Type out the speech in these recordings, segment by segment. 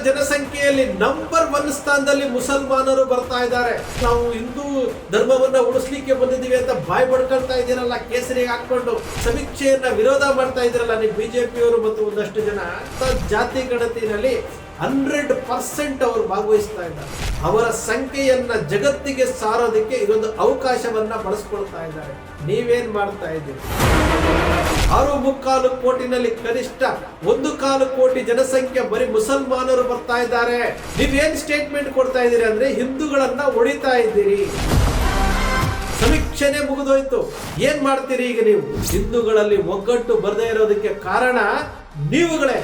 ಜನಸಂಖ್ಯೆಯಲ್ಲಿ ನಂಬರ್ 1 ಸ್ಥಾನದಲ್ಲಿ ಮುಸಲ್ಮಾನರು ಬರ್ತಾ ಇದ್ದಾರೆ. ನಾವು ಹಿಂದೂ ಧರ್ಮವನ್ನ ಉಳಿಸ್ಲಿಕ್ಕೆ ಬಂದಿದ್ದೀವಿ ಅಂತ ಬಾಯ್ ಬಡ್ಕೊಳ್ತಾ ಇದ್ದೀರಲ್ಲ, ಕೇಸರಿಗೆ ಹಾಕೊಂಡು ಸಮೀಕ್ಷೆಯನ್ನ ವಿರೋಧ ಮಾಡ್ತಾ ಇದ್ದೀರಲ್ಲ ನೀವು ಬಿಜೆಪಿಯವರು ಮತ್ತು ಒಂದಷ್ಟು ಜನ. ಜಾತಿ ಗಣತಿನಲ್ಲಿ 100% ಅವರು ಭಾಗವಹಿಸ್ತಾ ಇದ್ದಾರೆ. ಅವರ ಸಂಖ್ಯೆಯನ್ನ ಜಗತ್ತಿಗೆ ಸಾರೋದಕ್ಕೆ ಇದೊಂದು ಅವಕಾಶವನ್ನ ಬಳಸ್ಕೊಳ್ತಾ ಇದ್ದಾರೆ. ನೀವೇನ್ ಮಾಡ್ತಾ ಇದ್ದೀರಿ? 6.25 ಕೋಟಿನಲ್ಲಿ ಕನಿಷ್ಠ 1.25 ಕೋಟಿ ಜನಸಂಖ್ಯೆ ಬರೀ ಮುಸಲ್ಮಾನರು ಬರ್ತಾ ಇದ್ದಾರೆ. ನೀವೇನ್ ಸ್ಟೇಟ್ಮೆಂಟ್ ಕೊಡ್ತಾ ಇದ್ದೀರಿ ಅಂದ್ರೆ ಹಿಂದೂಗಳನ್ನ ಹೊಡಿತಾ ಇದ್ದೀರಿ. ಸಮೀಕ್ಷೆನೆ ಮುಗಿದೋಯ್ತು. ಏನ್ ಮಾಡ್ತೀರಿ ಈಗ ನೀವು? ಹಿಂದೂಗಳಲ್ಲಿ ಒಗ್ಗಟ್ಟು ಬರದೇ ಇರೋದಕ್ಕೆ ಕಾರಣ ನೀವುಗಳೇ.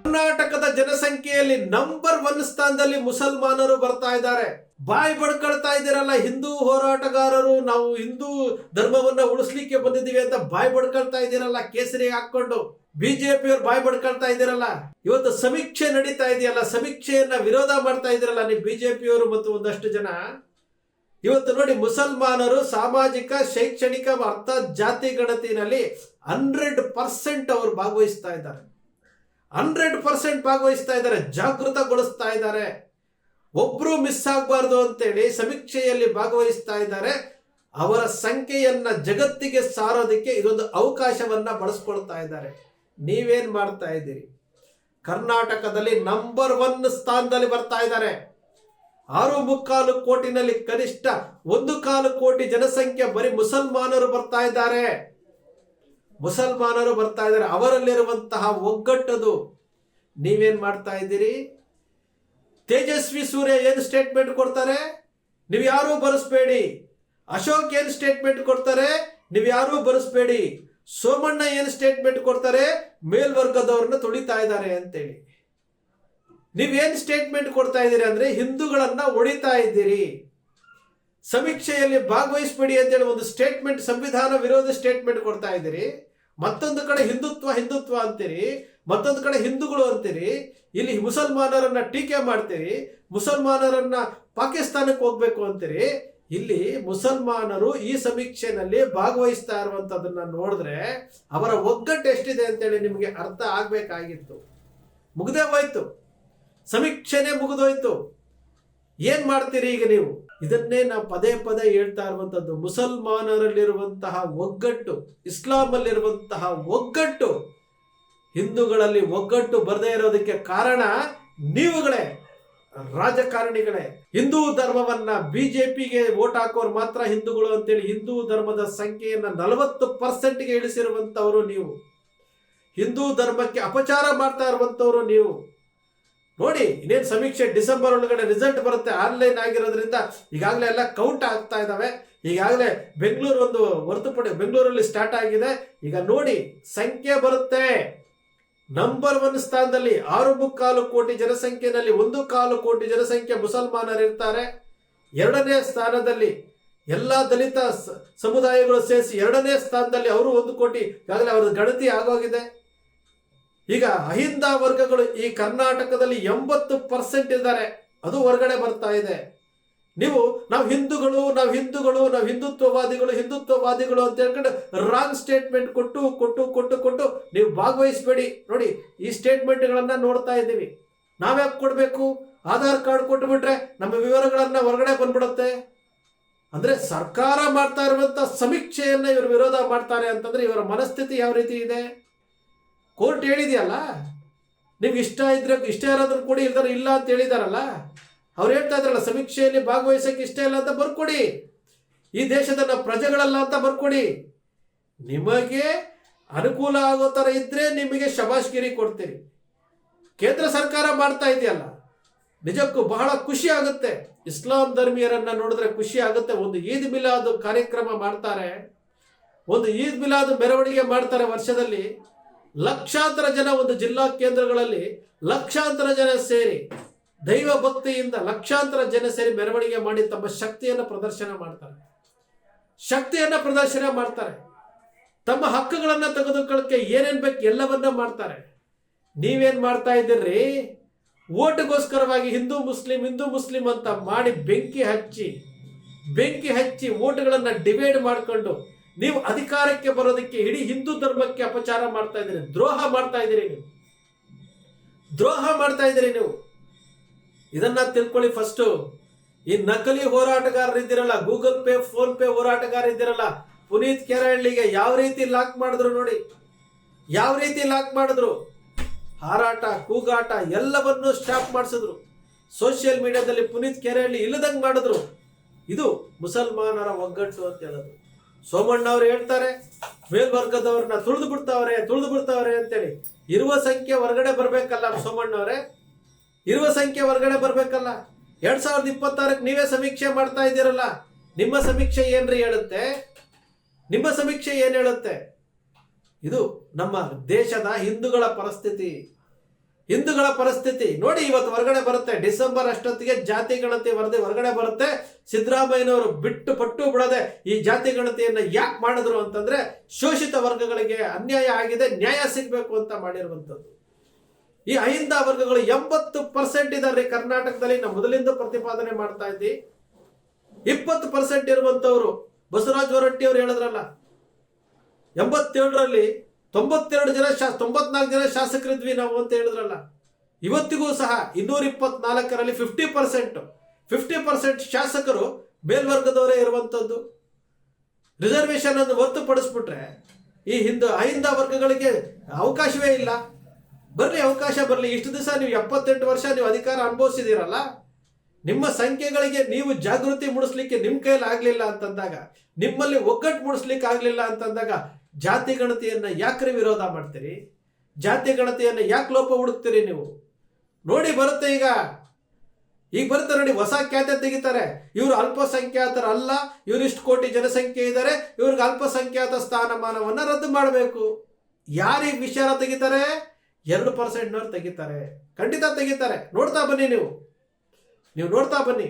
ಕರ್ನಾಟಕದ ಜನಸಂಖ್ಯೆಯಲ್ಲಿ ನಂಬರ್ 1 ಸ್ಥಾನದಲ್ಲಿ ಮುಸಲ್ಮಾನರು ಬರ್ತಾ ಇದ್ದಾರೆ. ಬಾಯ್ ಬಡ್ಕೊಳ್ತಾ ಇದ್ದೀರಲ್ಲ ಹಿಂದೂ ಹೋರಾಟಗಾರರು, ನಾವು ಹಿಂದೂ ಧರ್ಮವನ್ನ ಉಳಿಸ್ಲಿಕ್ಕೆ ಬಂದಿದ್ದೀವಿ ಅಂತ ಬಾಯ್ ಬಡ್ಕೊಳ್ತಾ ಇದ್ದೀರಲ್ಲ, ಕೇಸರಿಗೆ ಹಾಕೊಂಡು ಬಿಜೆಪಿಯವರು ಬಾಯ್ ಬಡ್ಕೊಳ್ತಾ ಇದ್ದೀರಲ್ಲ. ಇವತ್ತು ಸಮೀಕ್ಷೆ ನಡೀತಾ ಇದೆಯಲ್ಲ, ಸಮೀಕ್ಷೆಯನ್ನ ವಿರೋಧ ಮಾಡ್ತಾ ಇದ್ದೀರಲ್ಲ ನೀವು ಬಿಜೆಪಿಯವರು ಮತ್ತು ಒಂದಷ್ಟು ಜನ. ಇವತ್ತು ನೋಡಿ, ಮುಸಲ್ಮಾನರು ಸಾಮಾಜಿಕ ಶೈಕ್ಷಣಿಕ ಅರ್ಥಾತ್ ಜಾತಿ ಗಣತಿನಲ್ಲಿ 100% ಅವರು ಭಾಗವಹಿಸ್ತಾ ಇದ್ದಾರೆ. 100% ಭಾಗವಹಿಸ್ತಾ ಇದ್ದಾರೆ, ಜಾಗೃತಗೊಳಿಸ್ತಾ ಇದ್ದಾರೆ. ಒಬ್ರು ಮಿಸ್ ಆಗಬಾರ್ದು ಅಂತೇಳಿ ಸಮೀಕ್ಷೆಯಲ್ಲಿ ಭಾಗವಹಿಸ್ತಾ ಇದ್ದಾರೆ. ಅವರ ಸಂಖ್ಯೆಯನ್ನ ಜಗತ್ತಿಗೆ ಸಾರೋದಕ್ಕೆ ಇದೊಂದು ಅವಕಾಶವನ್ನ ಬಳಸ್ಕೊಳ್ತಾ ಇದ್ದಾರೆ. ನೀವೇನ್ ಮಾಡ್ತಾ ಇದ್ದೀರಿ? ಕರ್ನಾಟಕದಲ್ಲಿ ನಂಬರ್ 1 ಸ್ಥಾನದಲ್ಲಿ ಬರ್ತಾ ಇದ್ದಾರೆ. 6.25 ಕೋಟಿನಲ್ಲಿ ಕನಿಷ್ಠ 1.25 ಕೋಟಿ ಜನಸಂಖ್ಯೆ ಬರೀ ಮುಸಲ್ಮಾನರು ಬರ್ತಾ ಇದ್ದಾರೆ. ಮುಸಲ್ಮಾನರು ಬರ್ತಾ ಇದ್ದಾರೆ. ಅವರಲ್ಲಿರುವಂತಹ ಒಗ್ಗಟ್ಟದು. ನೀವೇನ್ ಮಾಡ್ತಾ ಇದ್ದೀರಿ? ತೇಜಸ್ವಿ ಸೂರ್ಯ ಏನ್ ಸ್ಟೇಟ್ಮೆಂಟ್ ಕೊಡ್ತಾರೆ? ನೀವು ಯಾರೂ ಬರೆಸ್ಬೇಡಿ. ಅಶೋಕ್ ಏನ್ ಸ್ಟೇಟ್ಮೆಂಟ್ ಕೊಡ್ತಾರೆ? ನೀವು ಯಾರೂ ಬರೆಸ್ಬೇಡಿ. ಸೋಮಣ್ಣ ಏನ್ ಸ್ಟೇಟ್ಮೆಂಟ್ ಕೊಡ್ತಾರೆ? ಮೇಲ್ವರ್ಗದವ್ರನ್ನ ತುಳಿತಾ ಇದ್ದಾರೆ ಅಂತೇಳಿ. ನೀವೇನ್ ಸ್ಟೇಟ್ಮೆಂಟ್ ಕೊಡ್ತಾ ಇದ್ದೀರಿ ಅಂದ್ರೆ ಹಿಂದೂಗಳನ್ನ ಹೊಡಿತಾ ಇದ್ದೀರಿ. ಸಮೀಕ್ಷೆಯಲ್ಲಿ ಭಾಗವಹಿಸಬೇಡಿ ಅಂತೇಳಿ ಒಂದು ಸ್ಟೇಟ್ಮೆಂಟ್, ಸಂವಿಧಾನ ವಿರೋಧ ಸ್ಟೇಟ್ಮೆಂಟ್ ಕೊಡ್ತಾ ಇದ್ದೀರಿ. ಮತ್ತೊಂದು ಕಡೆ ಹಿಂದುತ್ವ ಅಂತೀರಿ, ಮತ್ತೊಂದು ಕಡೆ ಹಿಂದೂಗಳು ಅಂತೀರಿ. ಇಲ್ಲಿ ಮುಸಲ್ಮಾನರನ್ನ ಟೀಕೆ ಮಾಡ್ತೀರಿ, ಮುಸಲ್ಮಾನರನ್ನ ಪಾಕಿಸ್ತಾನಕ್ಕೆ ಹೋಗ್ಬೇಕು ಅಂತೀರಿ. ಇಲ್ಲಿ ಮುಸಲ್ಮಾನರು ಈ ಸಮೀಕ್ಷೆನಲ್ಲಿ ಭಾಗವಹಿಸ್ತಾ ಇರುವಂತದನ್ನ ನೋಡಿದ್ರೆ ಅವರ ಒಗ್ಗಟ್ಟು ಎಷ್ಟಿದೆ ಅಂತೇಳಿ ನಿಮಗೆ ಅರ್ಥ ಆಗ್ಬೇಕಾಗಿತ್ತು. ಮುಗ್ದೇ ಹೋಯ್ತು, ಸಮೀಕ್ಷೆನೆ ಮುಗಿದೋಯ್ತು. ಏನ್ ಮಾಡ್ತೀರಿ ಈಗ ನೀವು? ಇದನ್ನೇ ನಾವು ಪದೇ ಪದೇ ಹೇಳ್ತಾ ಇರುವಂತದ್ದು. ಮುಸಲ್ಮಾನರಲ್ಲಿರುವಂತಹ ಒಗ್ಗಟ್ಟು, ಇಸ್ಲಾಂ ಅಲ್ಲಿರುವಂತಹ ಒಗ್ಗಟ್ಟು, ಹಿಂದೂಗಳಲ್ಲಿ ಒಗ್ಗಟ್ಟು ಬರದೇ ಇರೋದಕ್ಕೆ ಕಾರಣ ನೀವುಗಳೇ, ರಾಜಕಾರಣಿಗಳೇ. ಹಿಂದೂ ಧರ್ಮವನ್ನ ಬಿಜೆಪಿಗೆ ವೋಟ್ ಹಾಕೋರು ಮಾತ್ರ ಹಿಂದೂಗಳು ಅಂತೇಳಿ ಹಿಂದೂ ಧರ್ಮದ ಸಂಖ್ಯೆಯನ್ನ 40%ಗೆ ಇಳಿಸಿರುವಂತವರು ನೀವು. ಹಿಂದೂ ಧರ್ಮಕ್ಕೆ ಅಪಚಾರ ಮಾಡ್ತಾ ಇರುವಂತವರು ನೀವು. ನೋಡಿ, ಇನ್ನೇನು ಸಮೀಕ್ಷೆ ಡಿಸೆಂಬರ್ ಒಳಗಡೆ ರಿಸಲ್ಟ್ ಬರುತ್ತೆ. ಆನ್ಲೈನ್ ಆಗಿರೋದ್ರಿಂದ ಈಗಾಗಲೇ ಎಲ್ಲ ಕೌಂಟ್ ಆಗ್ತಾ ಇದ್ದಾವೆ. ಈಗಾಗಲೇ ಬೆಂಗಳೂರು ಒಂದು ಹೊರತುಪಡಿ ಬೆಂಗಳೂರಲ್ಲಿ ಸ್ಟಾರ್ಟ್ ಆಗಿದೆ. ಈಗ ನೋಡಿ, ಸಂಖ್ಯೆ ಬರುತ್ತೆ. ನಂಬರ್ 1 ಸ್ಥಾನದಲ್ಲಿ 6.25 ಕೋಟಿ ಜನಸಂಖ್ಯೆಯಲ್ಲಿ 1.25 ಕೋಟಿ ಜನಸಂಖ್ಯೆ ಮುಸಲ್ಮಾನರು ಇರ್ತಾರೆ. 2ನೇ ಸ್ಥಾನದಲ್ಲಿ ಎಲ್ಲ ದಲಿತ ಸಮುದಾಯಗಳು ಸೇರಿಸಿ 2ನೇ ಸ್ಥಾನದಲ್ಲಿ ಅವರು 1 ಕೋಟಿ, ಈಗಾಗಲೇ ಅವರ ಗಣತಿ ಆಗೋಗಿದೆ. ಈಗ ಅಹಿಂದ ವರ್ಗಗಳು ಈ ಕರ್ನಾಟಕದಲ್ಲಿ 80% ಇದ್ದಾರೆ, ಅದು ಹೊರಗಡೆ ಬರ್ತಾ ಇದೆ. ನಾವು ಹಿಂದುತ್ವವಾದಿಗಳು ಅಂತ ಹೇಳ್ಕೊಂಡು ರಾಂಗ್ ಸ್ಟೇಟ್ಮೆಂಟ್ ಕೊಟ್ಟು ನೀವು ಭಾಗವಹಿಸಬೇಡಿ. ನೋಡಿ, ಈ ಸ್ಟೇಟ್ಮೆಂಟ್ಗಳನ್ನ ನೋಡ್ತಾ ಇದ್ದೀವಿ. ನಾವ್ಯಾಕೆ ಕೊಡಬೇಕು? ಆಧಾರ್ ಕಾರ್ಡ್ ಕೊಟ್ಟುಬಿಟ್ರೆ ನಮ್ಮ ವಿವರಗಳನ್ನ ಹೊರಗಡೆ ಬಂದ್ಬಿಡುತ್ತೆ. ಅಂದ್ರೆ ಸರ್ಕಾರ ಮಾಡ್ತಾ ಇರುವಂತ ಸಮೀಕ್ಷೆಯನ್ನ ಇವರು ವಿರೋಧ ಮಾಡ್ತಾರೆ ಅಂತಂದ್ರೆ ಇವರ ಮನಸ್ಥಿತಿ ಯಾವ ರೀತಿ ಇದೆ? ಕೋರ್ಟ್ ಹೇಳಿದೆಯಲ್ಲ, ನಿಮ್ಗೆ ಇಷ್ಟ ಇರೋದನ್ನ ಕೊಡಿ, ಇಲ್ದಾರ ಇಲ್ಲ ಅಂತ ಹೇಳಿದಾರಲ್ಲ. ಅವ್ರು ಹೇಳ್ತಾ ಇದ್ರಲ್ಲ, ಸಮೀಕ್ಷೆಯಲ್ಲಿ ಭಾಗವಹಿಸಕ್ಕೆ ಇಷ್ಟ ಇಲ್ಲ ಅಂತ ಬರ್ಕೊಡಿ, ಈ ದೇಶದ ಪ್ರಜೆಗಳಲ್ಲ ಅಂತ ಬರ್ಕೊಡಿ. ನಿಮಗೆ ಅನುಕೂಲ ಆಗೋ ತರ ಇದ್ರೆ ನಿಮಗೆ ಶಬಾಷ್ಗಿರಿ ಕೊಡ್ತೀರಿ. ಕೇಂದ್ರ ಸರ್ಕಾರ ಮಾಡ್ತಾ ಇದೆಯಲ್ಲ, ನಿಜಕ್ಕೂ ಬಹಳ ಖುಷಿ ಆಗುತ್ತೆ. ಇಸ್ಲಾಂ ಧರ್ಮೀಯರನ್ನ ನೋಡಿದ್ರೆ ಖುಷಿ ಆಗುತ್ತೆ. ಒಂದು ಈದ್ ಮಿಲಾದ್ ಕಾರ್ಯಕ್ರಮ ಮಾಡ್ತಾರೆ, ಒಂದು ಈದ್ ಮಿಲಾದ್ ಮೆರವಣಿಗೆ ಮಾಡ್ತಾರೆ. ವರ್ಷದಲ್ಲಿ ಲಕ್ಷಾಂತರ ಜನ ಒಂದು ಜಿಲ್ಲಾ ಕೇಂದ್ರಗಳಲ್ಲಿ ಲಕ್ಷಾಂತರ ಜನ ಸೇರಿ ದೈವ ಭಕ್ತಿಯಿಂದ ಲಕ್ಷಾಂತರ ಜನ ಸೇರಿ ಮೆರವಣಿಗೆ ಮಾಡಿ ತಮ್ಮ ಶಕ್ತಿಯನ್ನು ಪ್ರದರ್ಶನ ಮಾಡ್ತಾರೆ. ತಮ್ಮ ಹಕ್ಕುಗಳನ್ನ ತೆಗೆದುಕೊಳ್ಳಕ್ಕೆ ಏನೇನ್ ಬೇಕು ಎಲ್ಲವನ್ನ ಮಾಡ್ತಾರೆ. ನೀವೇನ್ ಮಾಡ್ತಾ ಇದ್ದೀರಿ? ಓಟ್ಗೋಸ್ಕರವಾಗಿ ಹಿಂದೂ ಮುಸ್ಲಿಂ ಅಂತ ಮಾಡಿ ಬೆಂಕಿ ಹಚ್ಚಿ ಬೆಂಕಿ ಹಚ್ಚಿ ಓಟ್ಗಳನ್ನ ಡಿವೈಡ್ ಮಾಡಿಕೊಂಡು ನೀವು ಅಧಿಕಾರಕ್ಕೆ ಬರೋದಕ್ಕೆ ಇಡೀ ಹಿಂದೂ ಧರ್ಮಕ್ಕೆ ಅಪಚಾರ ಮಾಡ್ತಾ ಇದ್ದೀರಿ, ದ್ರೋಹ ಮಾಡ್ತಾ ಇದ್ದೀರಿ ನೀವು. ಇದನ್ನ ತಿಳ್ಕೊಳ್ಳಿ. ಫಸ್ಟ್ ಈ ನಕಲಿ ಹೋರಾಟಗಾರರಿದ್ದೀರಲ್ಲ, ಗೂಗಲ್ ಪೇ ಫೋನ್ ಪೇ ಹೋರಾಟಗಾರರಿದ್ದೀರಲ್ಲ, ಪುನೀತ್ ಕೆರಹಳ್ಳಿಗೆ ಯಾವ ರೀತಿ ಲಾಕ್ ಮಾಡಿದ್ರು ನೋಡಿ, ಯಾವ ರೀತಿ ಲಾಕ್ ಮಾಡಿದ್ರು. ಹಾರಾಟ ಕೂಗಾಟ ಎಲ್ಲವನ್ನೂ ಸ್ಟಾಪ್ ಮಾಡಿಸಿದ್ರು. ಸೋಷಿಯಲ್ ಮೀಡಿಯಾದಲ್ಲಿ ಪುನೀತ್ ಕೆರಹಳ್ಳಿ ಇಲ್ಲದಂಗೆ ಮಾಡಿದ್ರು. ಇದು ಮುಸಲ್ಮಾನರ ಒಗ್ಗಟ್ಟು ಅಂತ ಹೇಳೋದು. ಸೋಮಣ್ಣ ಅವರು ಹೇಳ್ತಾರೆ, ಮೇಲ್ವರ್ಗದವ್ರನ್ನ ತುಳಿದು ಬಿಡ್ತಾವ್ರೆ ಅಂತೇಳಿ. ಇರುವ ಸಂಖ್ಯೆ ಹೊರಗಡೆ ಬರ್ಬೇಕಲ್ಲ ಸೋಮಣ್ಣ ಅವರೇ, ಇರುವ ಸಂಖ್ಯೆ ಹೊರಗಡೆ ಬರ್ಬೇಕಲ್ಲ. 2026 ನೀವೇ ಸಮೀಕ್ಷೆ ಮಾಡ್ತಾ ಇದ್ದೀರಲ್ಲ, ನಿಮ್ಮ ಸಮೀಕ್ಷೆ ಏನ್ರಿ ಹೇಳುತ್ತೆ? ನಿಮ್ಮ ಸಮೀಕ್ಷೆ ಏನ್ ಹೇಳುತ್ತೆ? ಇದು ನಮ್ಮ ದೇಶದ ಹಿಂದೂಗಳ ಪರಿಸ್ಥಿತಿ ನೋಡಿ. ಇವತ್ತು ಹೊರಗಡೆ ಬರುತ್ತೆ, ಡಿಸೆಂಬರ್ ಅಷ್ಟೊತ್ತಿಗೆ ಜಾತಿ ಗಣತಿ ವರದಿ ಹೊರಗಡೆ ಬರುತ್ತೆ. ಸಿದ್ದರಾಮಯ್ಯನವರು ಪಟ್ಟು ಬಿಡದೆ ಈ ಜಾತಿ ಗಣತಿಯನ್ನ ಯಾಕೆ ಮಾಡಿದ್ರು ಅಂತಂದ್ರೆ, ಶೋಷಿತ ವರ್ಗಗಳಿಗೆ ಅನ್ಯಾಯ ಆಗಿದೆ, ನ್ಯಾಯ ಸಿಗ್ಬೇಕು ಅಂತ ಮಾಡಿರುವಂತದ್ದು. ಈ ಅಹಿಂದ ವರ್ಗಗಳು 80% ಇದಾರೆ ಕರ್ನಾಟಕದಲ್ಲಿ. ನಾವು ಮೊದಲಿಂದ ಪ್ರತಿಪಾದನೆ ಮಾಡ್ತಾ ಇದ್ವಿ. 20% ಇರುವಂತವ್ರು ಬಸವರಾಜ ಹೊರಟ್ಟಿ ಅವರು ಹೇಳಿದ್ರಲ್ಲ, 87ರಲ್ಲಿ 94 ಜನ ಶಾಸಕರಿದ್ವಿ ನಾವು ಅಂತ ಹೇಳಿದ್ರಲ್ಲ. ಇವತ್ತಿಗೂ ಸಹ 224ರಲ್ಲಿ 50% ಶಾಸಕರು ಮೇಲ್ವರ್ಗದವರೇ ಇರುವಂತದ್ದು. ರಿಸರ್ವೇಶನ್ ಅನ್ನು ಹೊರತುಪಡಿಸ್ಬಿಟ್ರೆ ಈ ಅಹಿಂದ ವರ್ಗಗಳಿಗೆ ಅವಕಾಶವೇ ಇಲ್ಲ. ಅವಕಾಶ ಬರಲಿ. ಇಷ್ಟು ದಿವಸ ನೀವು 78 ವರ್ಷ ನೀವು ಅಧಿಕಾರ ಅನುಭವಿಸಿದಿರಲ್ಲ, ನಿಮ್ಮ ಸಂಖ್ಯೆಗಳಿಗೆ ನೀವು ಜಾಗೃತಿ ಮೂಡಿಸ್ಲಿಕ್ಕೆ ನಿಮ್ಮ ಕೈಯಲ್ಲಿ ಆಗ್ಲಿಲ್ಲ ಅಂತಂದಾಗ, ನಿಮ್ಮಲ್ಲಿ ಒಗ್ಗಟ್ಟು ಮೂಡಿಸ್ಲಿಕ್ಕೆ ಆಗ್ಲಿಲ್ಲ ಅಂತಂದಾಗ ಜಾತಿ ಗಣತಿಯನ್ನ ಯಾಕ್ರಿ ವಿರೋಧ ಮಾಡ್ತೀರಿ? ಜಾತಿ ಗಣತಿಯನ್ನ ಯಾಕೆ ಲೋಪ ಹುಡುಕ್ತೀರಿ ನೀವು? ನೋಡಿ ಬರುತ್ತೆ, ಈಗ ಬರುತ್ತೆ ನೋಡಿ, ಹೊಸ ಖ್ಯಾತೆ ತೆಗಿತಾರೆ. ಇವರು ಅಲ್ಪಸಂಖ್ಯಾತರಲ್ಲ, ಇವರಿಷ್ಟು ಕೋಟಿ ಜನಸಂಖ್ಯೆ ಇದ್ದಾರೆ, ಇವ್ರಿಗೆ ಅಲ್ಪಸಂಖ್ಯಾತ ಸ್ಥಾನಮಾನವನ್ನ ರದ್ದು ಮಾಡಬೇಕು. ಯಾರಿಗೆ ವಿಚಾರ ತೆಗಿತಾರೆ? 2%ನವ್ರು ತೆಗಿತಾರೆ, ಖಂಡಿತ ತೆಗಿತಾರೆ. ನೋಡ್ತಾ ಬನ್ನಿ, ನೀವು ನೋಡ್ತಾ ಬನ್ನಿ.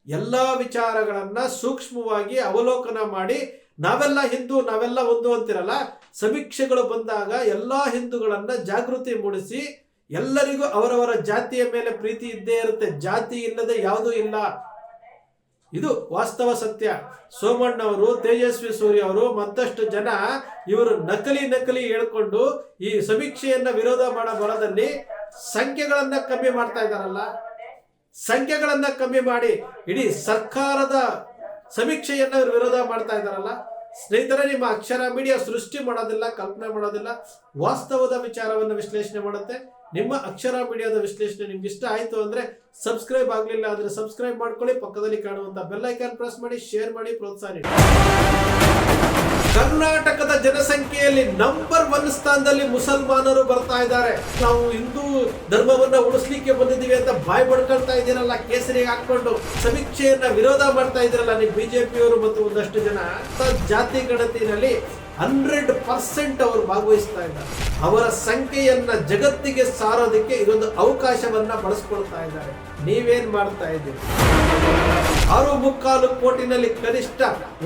ಎಲ್ಲಾ ವಿಚಾರಗಳನ್ನ ಸೂಕ್ಷ್ಮವಾಗಿ ಅವಲೋಕನ ಮಾಡಿ, ನಾವೆಲ್ಲ ಹಿಂದೂ, ನಾವೆಲ್ಲ ಒಂದು ಅಂತಿರಲ್ಲ, ಸಮೀಕ್ಷೆಗಳು ಬಂದಾಗ ಎಲ್ಲಾ ಹಿಂದೂಗಳನ್ನ ಜಾಗೃತಿ ಮೂಡಿಸಿ, ಎಲ್ಲರಿಗೂ ಅವರವರ ಜಾತಿಯ ಮೇಲೆ ಪ್ರೀತಿ ಇದ್ದೇ ಇರುತ್ತೆ. ಜಾತಿ ಇಲ್ಲದೆ ಯಾವುದೂ ಇಲ್ಲ. ಇದು ವಾಸ್ತವ ಸತ್ಯ. ಸೋಮಣ್ಣವರು, ತೇಜಸ್ವಿ ಸೂರ್ಯ ಅವರು ಮತ್ತಷ್ಟು ಜನ ಇವರು ನಕಲಿ ಹೇಳ್ಕೊಂಡು ಈ ಸಮೀಕ್ಷೆಯನ್ನ ವಿರೋಧ ಮಾಡೋ ಬರದಲ್ಲಿ ಸಂಖ್ಯೆಗಳನ್ನ ಕಮ್ಮಿ ಮಾಡ್ತಾ ಇದ್ದಾರಲ್ಲ, ಸಂಖ್ಯೆಗಳನ್ನ ಕಮ್ಮಿ ಮಾಡಿ ಇಡೀ ಸರ್ಕಾರದ ಸಮೀಕ್ಷೆಯನ್ನ ವಿರೋಧ ಮಾಡ್ತಾ ಇದ್ದಾರಲ್ಲ. ಸ್ನೇಹಿತರೆ, ನಿಮ್ಮ ಅಕ್ಷರ ಮೀಡಿಯಾ ಸೃಷ್ಟಿ ಮಾಡೋದಿಲ್ಲ, ಕಲ್ಪನೆ ಮಾಡೋದಿಲ್ಲ, ವಾಸ್ತವದ ವಿಚಾರವನ್ನು ವಿಶ್ಲೇಷಣೆ ಮಾಡುತ್ತೆ. ನಿಮ್ಮ ಅಕ್ಷರ ಮೀಡಿಯಾದ ವಿಶ್ಲೇಷಣೆ ನಿಮ್ಗೆ ಇಷ್ಟ ಆಯ್ತು ಅಂದ್ರೆ ಸಬ್ಸ್ಕ್ರೈಬ್ ಆಗ್ಲಿಲ್ಲ ಅಂದ್ರೆ ಸಬ್ಸ್ಕ್ರೈಬ್ ಮಾಡ್ಕೊಳ್ಳಿ, ಪಕ್ಕದಲ್ಲಿ ಕಾಣುವಂತ ಬೆಲ್ ಐಕಾನ್ ಪ್ರೆಸ್ ಮಾಡಿ, ಶೇರ್ ಮಾಡಿ, ಪ್ರೋತ್ಸಾಹ ನೀಡಿ. ಕರ್ನಾಟಕದ ಜನಸಂಖ್ಯೆಯಲ್ಲಿ ನಂಬರ್ 1 ಸ್ಥಾನದಲ್ಲಿ ಮುಸಲ್ಮಾನರು ಬರ್ತಾ ಇದ್ದಾರೆ. ನಾವು ಹಿಂದೂ ಧರ್ಮವನ್ನ ಉಳಿಸ್ಲಿಕ್ಕೆ ಬಂದಿದ್ದೀವಿ ಅಂತ ಬಾಯ್ ಬಡ್ಕೊಳ್ತಾ ಇದ್ದೀರಲ್ಲ, ಕೇಸರಿಗೆ ಹಾಕೊಂಡು ಸಮೀಕ್ಷೆಯನ್ನ ವಿರೋಧ ಮಾಡ್ತಾ ಇದ್ದೀರಲ್ಲ ನೀವು ಬಿಜೆಪಿಯವರು ಮತ್ತು ಒಂದಷ್ಟು ಜನ. ಜಾತಿ ಗಣತಿನಲ್ಲಿ 100% ಅವರು ಭಾಗವಹಿಸ್ತಾ ಇದ್ದಾರೆ. ಅವರ ಸಂಖ್ಯೆಯನ್ನ ಜಗತ್ತಿಗೆ ಸಾರೋದಕ್ಕೆ ಇದೊಂದು ಅವಕಾಶವನ್ನ ಬಳಸ್ಕೊಳ್ತಾ ಇದ್ದಾರೆ. ನೀವೇನ್ ಮಾಡ್ತಾ ಇದ್ದೀರಿ? 6.25 ಕೋಟಿನಲ್ಲಿ ಕನಿಷ್ಠ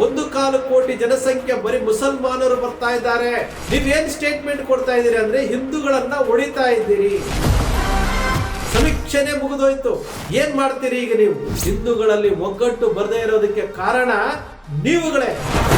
1.25 ಕೋಟಿ ಜನಸಂಖ್ಯೆ ಬರೀ ಮುಸಲ್ಮಾನರು ಬರ್ತಾ ಇದ್ದಾರೆ. ನೀವೇನ್ ಸ್ಟೇಟ್ಮೆಂಟ್ ಕೊಡ್ತಾ ಇದ್ದೀರಿ ಅಂದ್ರೆ ಹಿಂದೂಗಳನ್ನ ಹೊಡಿತಾ ಇದ್ದೀರಿ. ಸಮೀಕ್ಷೆನೆ ಮುಗಿದೋಯ್ತು. ಏನ್ ಮಾಡ್ತೀರಿ ಈಗ ನೀವು? ಹಿಂದೂಗಳಲ್ಲಿ ಒಗ್ಗಟ್ಟು ಬರದೇ ಇರೋದಕ್ಕೆ ಕಾರಣ ನೀವುಗಳೇ.